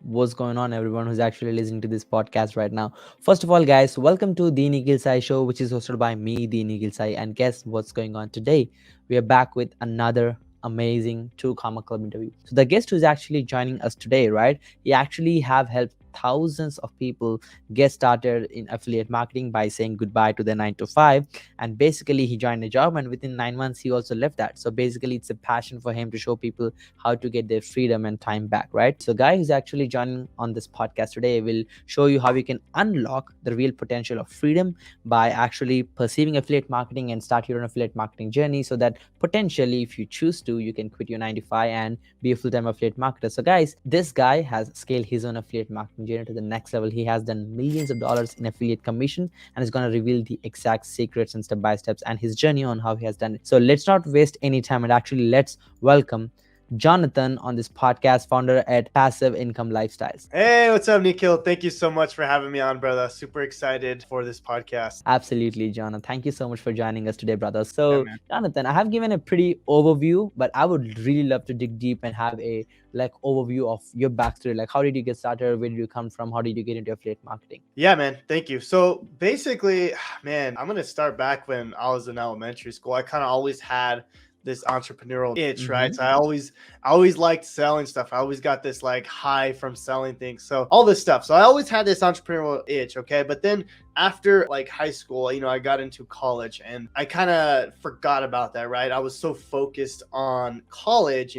What's going on, everyone who's actually listening to this podcast right now? First of all, guys, welcome to the Nikhil Sai show, which is hosted by me, the Nikhil Sai. And guess what's going on today? We are back with another amazing True Karma Club interview. So the guest who's actually joining us today, right? He actually have helped thousands of people get started in affiliate marketing by saying goodbye to their 9 to 5. And basically he joined a job, and within 9 months he also left that. So basically it's a passion for him to show people how to get their freedom and time back, right? So guy who's actually joining on this podcast today will show you how you can unlock the real potential of freedom by actually perceiving affiliate marketing and start your own affiliate marketing journey, so that potentially, if you choose to, you can quit your 9 to 5 and be a full-time affiliate marketer. So guys, this guy has scaled his own affiliate marketing journey to the next level. He has done millions of dollars in affiliate commission and is going to reveal the exact secrets and step by steps and his journey on how he has done it. So let's not waste any time, and actually let's welcome Jonathan on this podcast, founder at Passive Income Lifestyles. Hey, what's up, Nikhil? Thank you so much for having me on, brother. Super excited for this podcast. Absolutely, Jonathan. Thank you so much for joining us today, brother. So, Yeah, man. Jonathan, I have given a pretty overview, but I would really love to dig deep and have a overview of your backstory. Like, how did you get started? Where did you come from? How did you get into affiliate marketing? Yeah, man. Thank you. So basically, man, I'm gonna start back when I was in elementary school. I kind of always had this entrepreneurial itch, right? So I always liked selling stuff. I always got this like high from selling things. So all this stuff. So I always had this entrepreneurial itch, okay? But then after like high school, I got into college and I kind of forgot about that, right? I was so focused on college,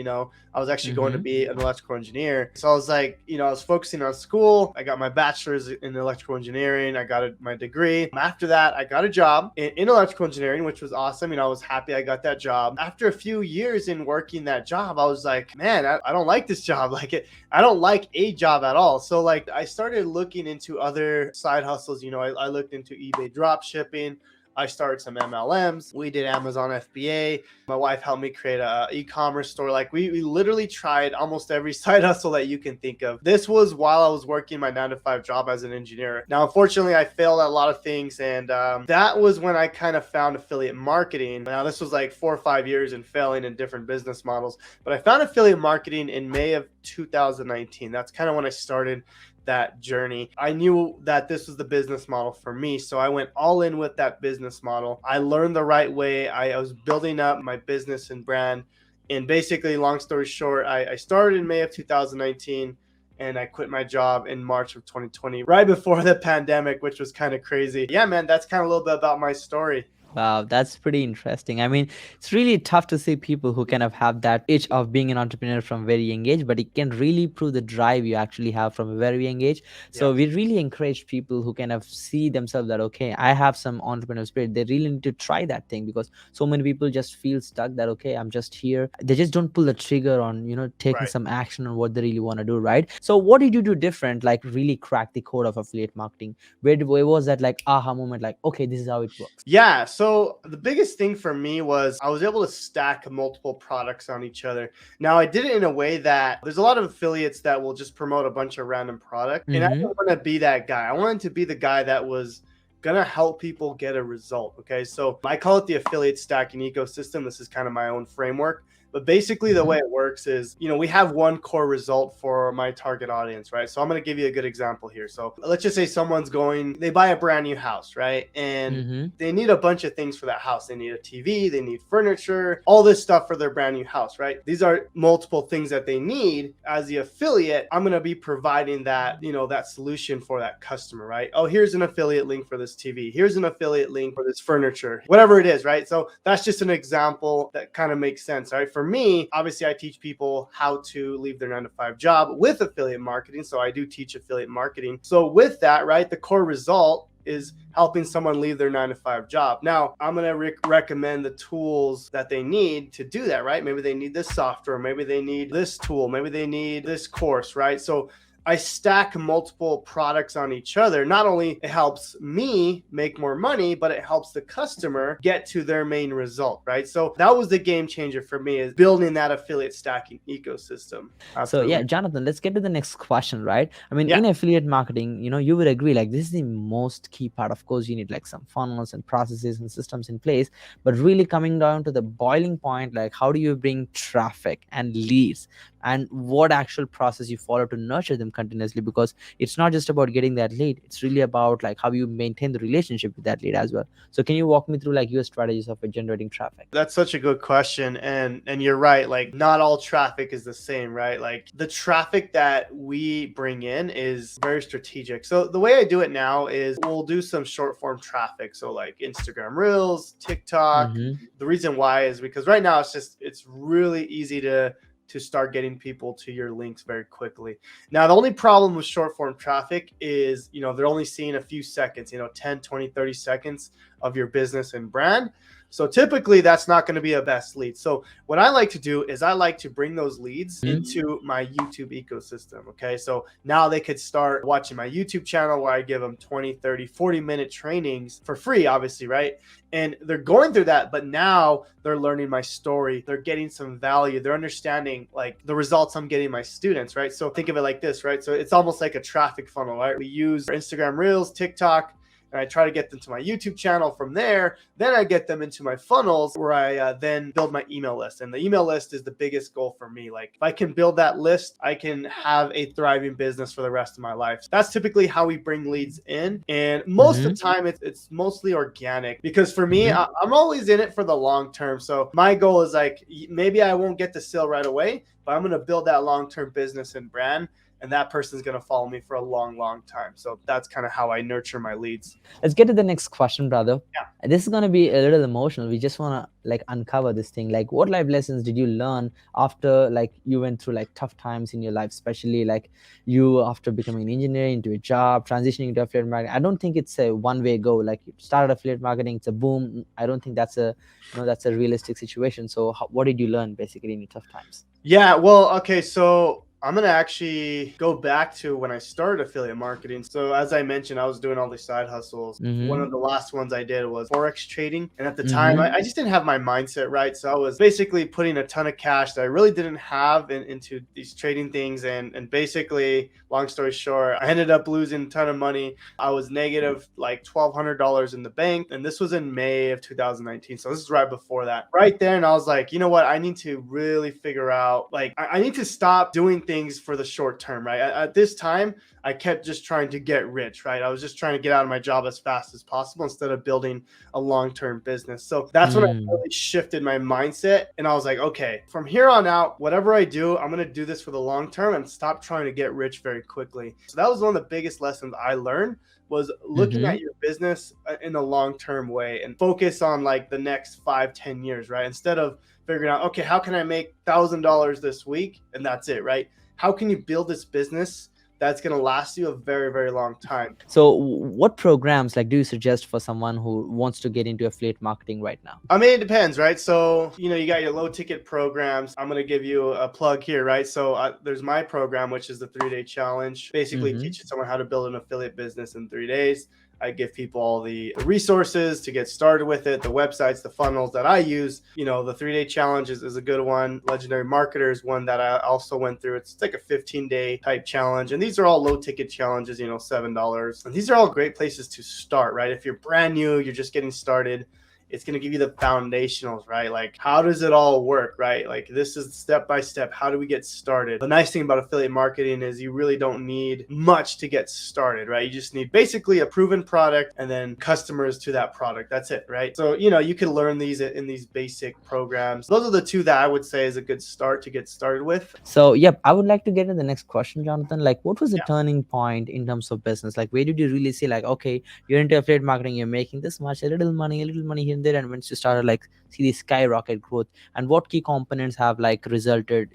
I was actually going to be an electrical engineer. So I was like, I was focusing on school. I got my bachelor's in electrical engineering. I got my degree. After that, I got a job in electrical engineering, which was awesome. I was happy I got that job. After a few years in working that job, I was like, man, I don't like this job. I don't like a job at all. So like I started looking into other side hustles. I looked into eBay drop shipping. I started some MLMs. We did Amazon FBA. My wife helped me create a e-commerce store. Like we literally tried almost every side hustle that you can think of. This was while I was working my 9 to 5 job as an engineer. Now, unfortunately, I failed at a lot of things. And that was when I kind of found affiliate marketing. Now, this was like 4 or 5 years in failing in different business models. But I found affiliate marketing in May of 2019. That's kind of when I started that journey. I knew that this was the business model for me, so I went all in with that business model. I learned the right way. I was building up my business and brand, and basically, long story short, I started in May of 2019 and I quit my job in March of 2020, right before the pandemic, which was kind of crazy. Yeah, man, that's kind of a little bit about my story. Wow, that's pretty interesting. I mean, it's really tough to see people who kind of have that itch of being an entrepreneur from very young age, but it can really prove the drive you actually have from a very young age. So Yeah. we really encourage people who kind of see themselves that, okay, I have some entrepreneurial spirit. They really need to try that thing, because so many people just feel stuck that, okay, I'm just here. They just don't pull the trigger on, taking Right. some action on what they really want to do, right? So what did you do different, like really crack the code of affiliate marketing? Where was that like aha moment, like, okay, this is how it works? Yeah. So the biggest thing for me was I was able to stack multiple products on each other. Now I did it in a way that there's a lot of affiliates that will just promote a bunch of random product. And I Mm-hmm. didn't want to be that guy. I wanted to be the guy that was gonna help people get a result. Okay. So I call it the affiliate stacking ecosystem. This is kind of my own framework. But basically, the way it works is, we have one core result for my target audience, right? So I'm going to give you a good example here. So let's just say they buy a brand new house, right? And Mm-hmm. they need a bunch of things for that house. They need a TV, they need furniture, all this stuff for their brand new house, right? These are multiple things that they need. As the affiliate, I'm going to be providing that, that solution for that customer, right? Oh, here's an affiliate link for this TV. Here's an affiliate link for this furniture, whatever it is, right? So that's just an example that kind of makes sense, right? For me, obviously, I teach people how to leave their 9 to 5 job with affiliate marketing. So I do teach affiliate marketing. So with that, right, the core result is helping someone leave their 9 to 5 job. Now, I'm going to recommend the tools that they need to do that, right? Maybe they need this software, maybe they need this tool, maybe they need this course, right? So I stack multiple products on each other. Not only it helps me make more money, but it helps the customer get to their main result, right? So that was the game changer for me, is building that affiliate stacking ecosystem. So yeah, Absolutely. Jonathan, let's get to the next question, right? I mean, Yeah. in affiliate marketing, you would agree, like this is the most key part. Of course, you need like some funnels and processes and systems in place, but really coming down to the boiling point, like how do you bring traffic and leads, and what actual process you follow to nurture them continuously, because it's not just about getting that lead, it's really about like how you maintain the relationship with that lead as well. So can you walk me through like your strategies of generating traffic? That's such a good question. And you're right. Like not all traffic is the same, right? Like the traffic that we bring in is very strategic. So the way I do it now is we'll do some short form traffic. So like Instagram Reels, TikTok. Mm-hmm. The reason why is because right now it's really easy to start getting people to your links very quickly. Now, the only problem with short form traffic is, they're only seeing a few seconds, 10, 20, 30 seconds of your business and brand. So typically that's not going to be a best lead. So what I like to do is I like to bring those leads into my YouTube ecosystem. Okay. So now they could start watching my YouTube channel where I give them 20, 30, 40-minute trainings for free, obviously. Right. And they're going through that, but now they're learning my story. They're getting some value. They're understanding like the results I'm getting my students. Right. So think of it like this, right? So it's almost like a traffic funnel, right? We use Instagram Reels, TikTok, and I try to get them to my YouTube channel from there. Then I get them into my funnels where I then build my email list. And the email list is the biggest goal for me. Like if I can build that list, I can have a thriving business for the rest of my life. That's typically how we bring leads in. And most of the time it's mostly organic, because for me, I'm always in it for the long term. So my goal is like, maybe I won't get the sale right away, but I'm going to build that long-term business and brand. And that person's going to follow me for a long, long time. So that's kind of how I nurture my leads. Let's get to the next question, brother. Yeah. This is going to be a little emotional. We just want to like uncover this thing. Like what life lessons did you learn after like you went through like tough times in your life, especially like you after becoming an engineer into a job, transitioning into affiliate marketing? I don't think it's a one-way go. Like you started affiliate marketing, it's a boom. I don't think that's a, that's a realistic situation. So what did you learn basically in your tough times? Yeah, well, okay. So I'm going to actually go back to when I started affiliate marketing. So as I mentioned, I was doing all these side hustles. One of the last ones I did was Forex trading. And at the time, I just didn't have my mindset right. So I was basically putting a ton of cash that I really didn't have into these trading things. And basically, long story short, I ended up losing a ton of money. I was negative like $1,200 in the bank. And this was in May of 2019. So this is right before that. Right there. And I was like, you know what? I need to really figure out, like, I need to stop doing things for the short term, right? At this time, I kept just trying to get rich, right? I was just trying to get out of my job as fast as possible instead of building a long-term business. So that's when I really shifted my mindset. And I was like, okay, from here on out, whatever I do, I'm going to do this for the long term and stop trying to get rich very quickly. So that was one of the biggest lessons I learned, was looking at your business in a long-term way and focus on like the next 5-10 years, right? Instead of figuring out, okay, how can I make $1,000 this week? And that's it, right? How can you build this business that's going to last you a very, very long time? So what programs like do you suggest for someone who wants to get into affiliate marketing right now? I mean, it depends, right? So, you got your low ticket programs. I'm going to give you a plug here, right? So there's my program, which is the 3-day challenge, basically teaching someone how to build an affiliate business in 3 days. I give people all the resources to get started with it, the websites, the funnels that I use. The 3-day challenge is a good one. Legendary Marketer is one that I also went through. It's like a 15-day type challenge. And these are all low ticket challenges, $7. And these are all great places to start, right? If you're brand new, you're just getting started, it's going to give you the foundationals, right? Like, how does it all work, right? Like, this is step by step. How do we get started? The nice thing about affiliate marketing is you really don't need much to get started, right? You just need basically a proven product and then customers to that product. That's it, right? So, you can learn these in these basic programs. Those are the two that I would say is a good start to get started with. So, yep, I would like to get to the next question, Jonathan. Like, what was the turning point in terms of business? Like, where did you really see like, okay, you're into affiliate marketing, you're making this much, a little money here and there, and once you started like see the skyrocket growth, and what key components have like resulted,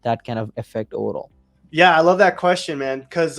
that kind of effect overall? Yeah, I love that question, man, because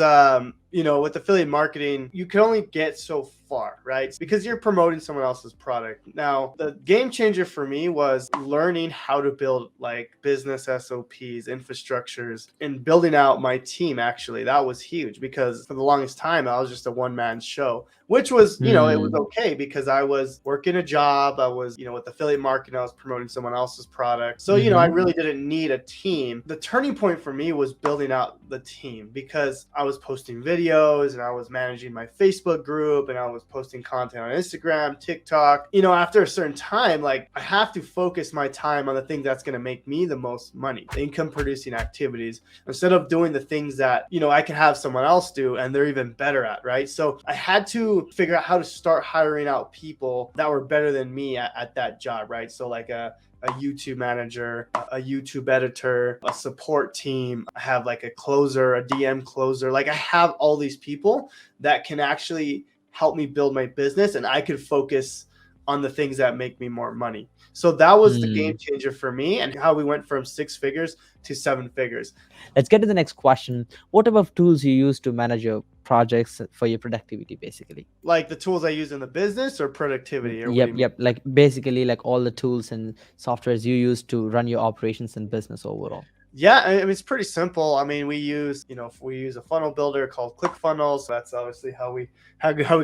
with affiliate marketing, you can only get so far, right? Because you're promoting someone else's product. Now, the game changer for me was learning how to build like business SOPs, infrastructures, and building out my team. Actually, that was huge, because for the longest time, I was just a one-man show, which was, it was okay because I was working a job. I was, with affiliate marketing, I was promoting someone else's product. So, I really didn't need a team. The turning point for me was building out the team, because I was posting videos and I was managing my Facebook group and I was was posting content on Instagram, TikTok. After a certain time, like I have to focus my time on the thing that's going to make me the most money, the income producing activities, instead of doing the things that, I can have someone else do and they're even better at, right? So I had to figure out how to start hiring out people that were better than me at that job, right? So like a YouTube manager, a YouTube editor, a support team. I have like a closer, a DM closer. Like I have all these people that can actually help me build my business, and I could focus on the things that make me more money. So that was the game changer for me, and how we went from 6 figures to 7 figures. Let's get to the next question. What type of tools you use to manage your projects for your productivity, basically? Like the tools I use in the business or productivity? Or Yep. Like basically like all the tools and softwares you use to run your operations and business overall. Yeah, I mean, it's pretty simple. I mean, we use a funnel builder called ClickFunnels. So that's obviously how we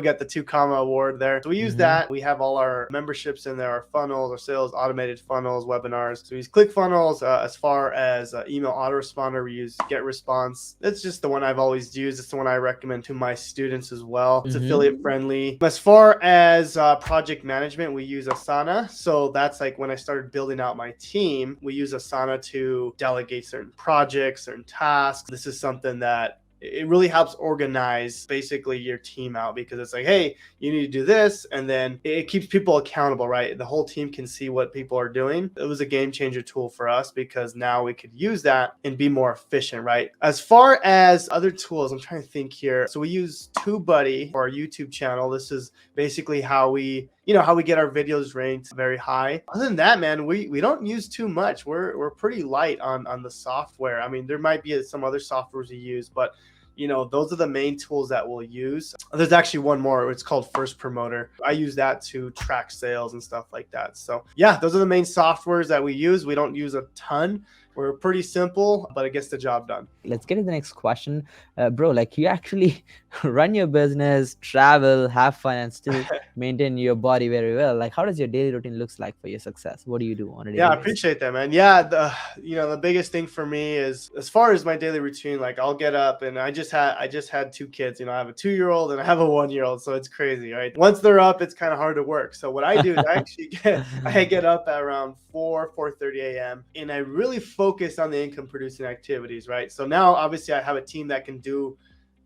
got the 2 comma award there. So we use that. We have all our memberships in there, our funnels, our sales, automated funnels, webinars. So we use ClickFunnels. As far as email autoresponder, we use GetResponse. That's just the one I've always used. It's the one I recommend to my students as well. It's affiliate friendly. As far as project management, we use Asana. So that's like when I started building out my team, we use Asana to delegate certain projects, certain tasks. This is something that it really helps organize basically your team out, because it's like, hey, you need to do this, and then it keeps people accountable, right? The whole team can see what people are doing. It was a game changer tool for us, because now we could use that and be more efficient, right? As far as other tools, I'm trying to think here. So we use TubeBuddy for our YouTube channel. This is basically how we how we get our videos ranked very high. Other than that, man, we don't use too much. We're pretty light on the software. I mean, there might be some other softwares we use, but those are the main tools that we'll use. There's actually one more. It's called First Promoter. I use that to track sales and stuff like that. So yeah, those are the main softwares that we use. We don't use a ton. We're pretty simple, but it gets the job done. Let's get to the next question. Bro, like you actually run your business, travel, have fun, and still maintain your body very well. Like how does your daily routine looks like for your success? What do you do on a daily Yeah, I basis? appreciate that, man. Yeah, the biggest thing for me is, as far as my daily routine, like I'll get up, and I just had 2 kids. I have a 2-year-old and I have a 1-year-old, so it's crazy, right? Once they're up, it's kind of hard to work. So what I do is I get up at around 4:30 a.m. and I really focus on the income producing activities, right? So now obviously I have a team that can do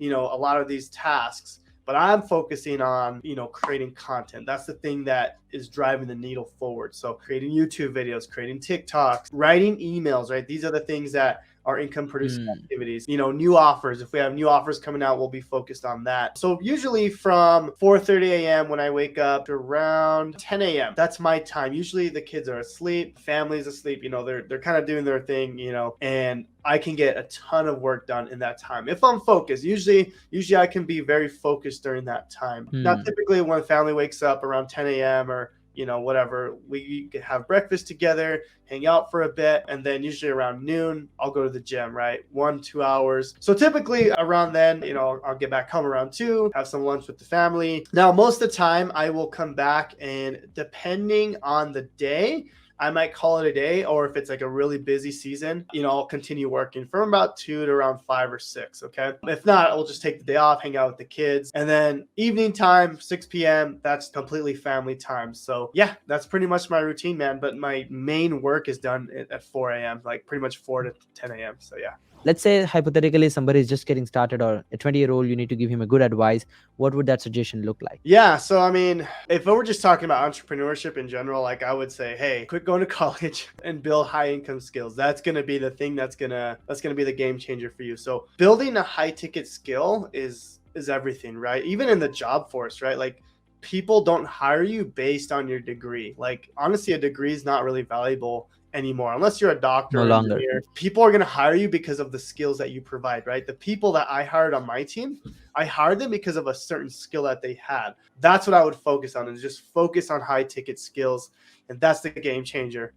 a lot of these tasks, but I'm focusing on creating content. That's the thing that is driving the needle forward. So creating YouTube videos, creating TikToks, writing emails, right? These are the things that are income producing activities. New offers. If we have new offers coming out, we'll be focused on that. So usually from 4:30 a.m. when I wake up to around 10 a.m. That's my time. Usually the kids are asleep, family's asleep, they're kind of doing their thing, and I can get a ton of work done in that time if I'm focused. Usually I can be very focused during that time. Now, typically when family wakes up around 10 a.m. or whatever, we can have breakfast together, hang out for a bit, and then usually around noon, I'll go to the gym, right? 1-2 hours. So typically around then, I'll get back home around 2, have some lunch with the family. Now, most of the time I will come back, and depending on the day, I might call it a day, or if it's like a really busy season, I'll continue working from about 2 to around 5 or 6. Okay. If not, I'll just take the day off, hang out with the kids. And then evening time, 6 p.m., that's completely family time. So yeah, that's pretty much my routine, man. But my main work is done at 4 a.m., like pretty much 4 to 10 a.m. So yeah. Let's say hypothetically somebody is just getting started, or a 20-year-old, you need to give him a good advice. What would that suggestion look like? Yeah. So, I mean, if we're just talking about entrepreneurship in general, like I would say, hey, quit going to college and build high income skills. That's going to be the thing that's going to be the game changer for you. So building a high ticket skill is everything, right? Even in the job force, right? Like people don't hire you based on your degree. Like honestly, a degree is not really valuable anymore unless you're a doctor No or longer. engineer. People are going to hire you because of the skills that you provide, right? The people that I hired on my team, I hired them because of a certain skill that they had. That's what I would focus on, is just focus on high ticket skills, and that's the game changer.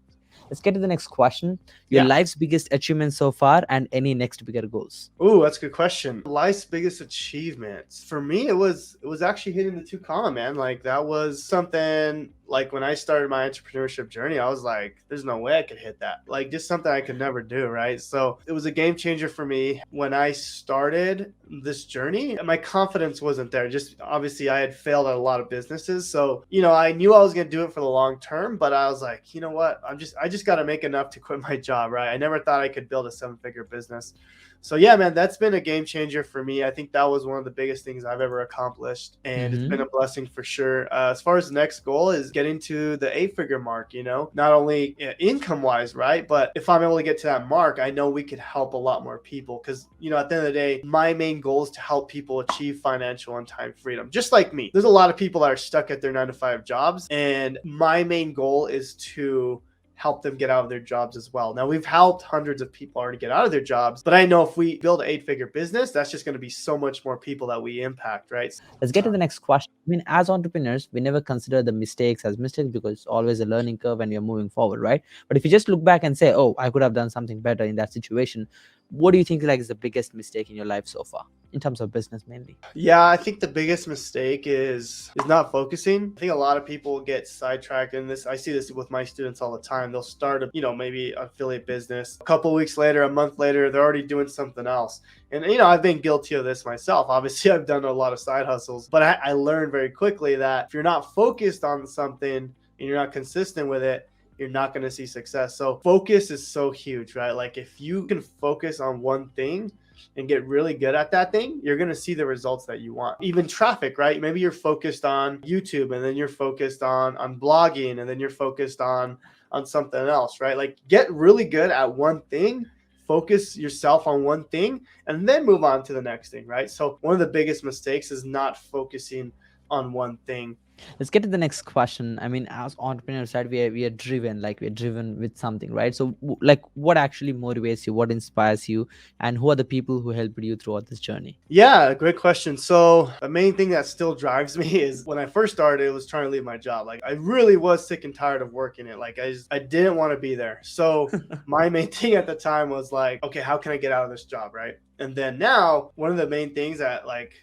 Let's get to the next question. Your life's biggest achievement so far, and any next bigger goals? Ooh, that's a good question. Life's biggest achievements for me, it was actually hitting the 2 comma, man. Like that was something like when I started my entrepreneurship journey, I was like, there's no way I could hit that. Like just something I could never do, right? So it was a game changer for me when I started this journey. My confidence wasn't there. Just obviously I had failed at a lot of businesses. So, I knew I was going to do it for the long term, but I was like, you know what? I just got to make enough to quit my job, right? I never thought I could build a 7-figure business. So yeah, man, that's been a game changer for me. I think that was one of the biggest things I've ever accomplished, and it's been Mm-hmm. a blessing for sure. As far as the next goal is getting to the 8-figure mark, not only income wise, right? But if I'm able to get to that mark, I know we could help a lot more people because, at the end of the day, my main goal is to help people achieve financial and time freedom, just like me. There's a lot of people that are stuck at their 9-to-5 jobs, and my main goal is to help them get out of their jobs as well. Now, we've helped hundreds of people already get out of their jobs, but I know if we build an 8-figure business, that's just going to be so much more people that we impact, right? Let's get to the next question. I mean, as entrepreneurs, we never consider the mistakes as mistakes because it's always a learning curve and you're moving forward, right? But if you just look back and say, oh, I could have done something better in that situation, what do you think like is the biggest mistake in your life so far in terms of business mainly? Yeah, I think the biggest mistake is not focusing. I think a lot of people get sidetracked in this. I see this with my students all the time. They'll start maybe an affiliate business. A couple of weeks later, a month later, they're already doing something else. And I've been guilty of this myself. Obviously, I've done a lot of side hustles, but I learned very quickly that if you're not focused on something and you're not consistent with it, you're not going to see success. So focus is so huge, right? Like if you can focus on one thing and get really good at that thing, you're going to see the results that you want. Even traffic, right? Maybe you're focused on YouTube and then you're focused on blogging and then you're focused on something else, right? Like get really good at one thing, focus yourself on one thing, and then move on to the next thing, right? So one of the biggest mistakes is not focusing on one thing. Let's get to the next question. I mean, as entrepreneurs, right, we are driven, like we're driven with something, right? So like what actually motivates you, what inspires you, and who are the people who helped you throughout this journey? Yeah, great question. So the main thing that still drives me is when I first started, it was trying to leave my job. Like I really was sick and tired of working it. Like I didn't want to be there. So my main thing at the time was like, okay, how can I get out of this job, right? And then now one of the main things that like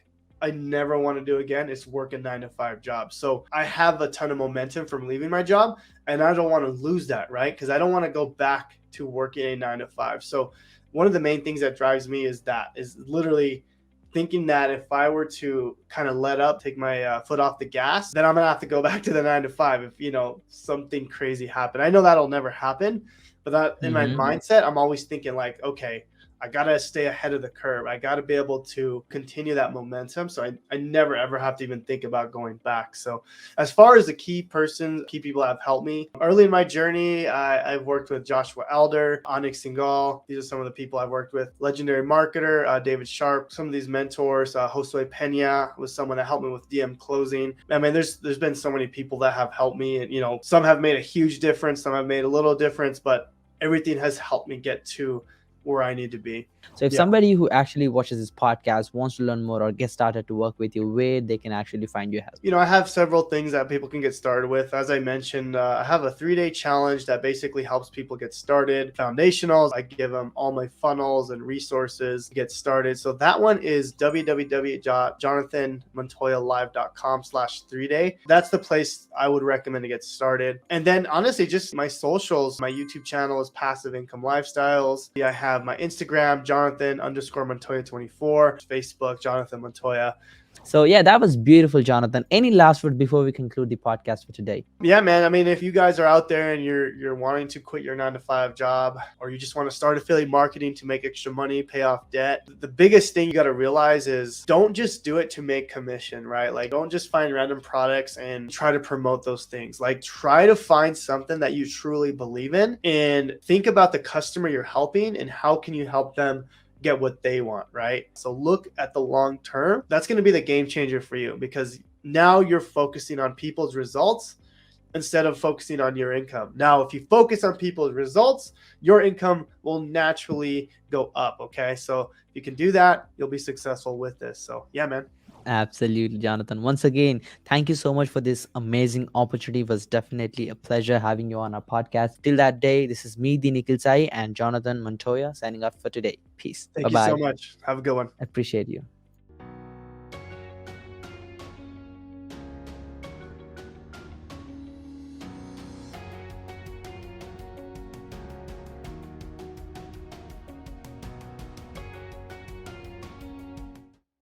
I never want to do again is work a 9-to-5 job. So I have a ton of momentum from leaving my job, and I don't want to lose that, right? Because I don't want to go back to working a 9-to-5. So one of the main things that drives me is literally thinking that if I were to kind of let up, take my foot off the gas, then I'm gonna have to go back to the 9-to-5 if something crazy happened. I know that'll never happen, but that in my mindset, I'm always thinking like, okay, I got to stay ahead of the curve. I got to be able to continue that momentum. So I never, ever have to even think about going back. So as far as the key people have helped me early in my journey, I've worked with Joshua Elder, Onyx Singal. These are some of the people I've worked with. Legendary marketer, David Sharp. Some of these mentors, Josue Pena was someone that helped me with DM closing. I mean, there's been so many people that have helped me, and some have made a huge difference. Some have made a little difference, but everything has helped me get to where I need to be. So if somebody who actually watches this podcast wants to learn more or get started to work with you, where they can actually find your help? I have several things that people can get started with. As I mentioned, I have a 3-day challenge that basically helps people get started. Foundationals, I give them all my funnels and resources to get started. So that one is www.jonathanmontoyalive.com/3day. That's the place I would recommend to get started. And then honestly, just my socials, my YouTube channel is Passive Income Lifestyles. I have my Instagram, Jonathan_Montoya24, Facebook, Jonathan Montoya. So yeah, that was beautiful, Jonathan. Any last word before we conclude the podcast for today? Yeah, man. I mean, if you guys are out there and you're wanting to quit your 9-to-5 job, or you just want to start affiliate marketing to make extra money, pay off debt, the biggest thing you got to realize is don't just do it to make commission, right? Like don't just find random products and try to promote those things. Like try to find something that you truly believe in and think about the customer you're helping and how can you help them get what they want, right? So look at the long term. That's going to be the game changer for you because now you're focusing on people's results instead of focusing on your income. Now, if you focus on people's results, your income will naturally go up, okay? So if you can do that, you'll be successful with this. So yeah, man. Absolutely, Jonathan. Once again, thank you so much for this amazing opportunity. It was definitely a pleasure having you on our podcast. Till that day, this is me, the Nikhil Sai, and Jonathan Montoya signing off for today. Peace. Thank you Bye-bye. so much. Have a good one. Appreciate you.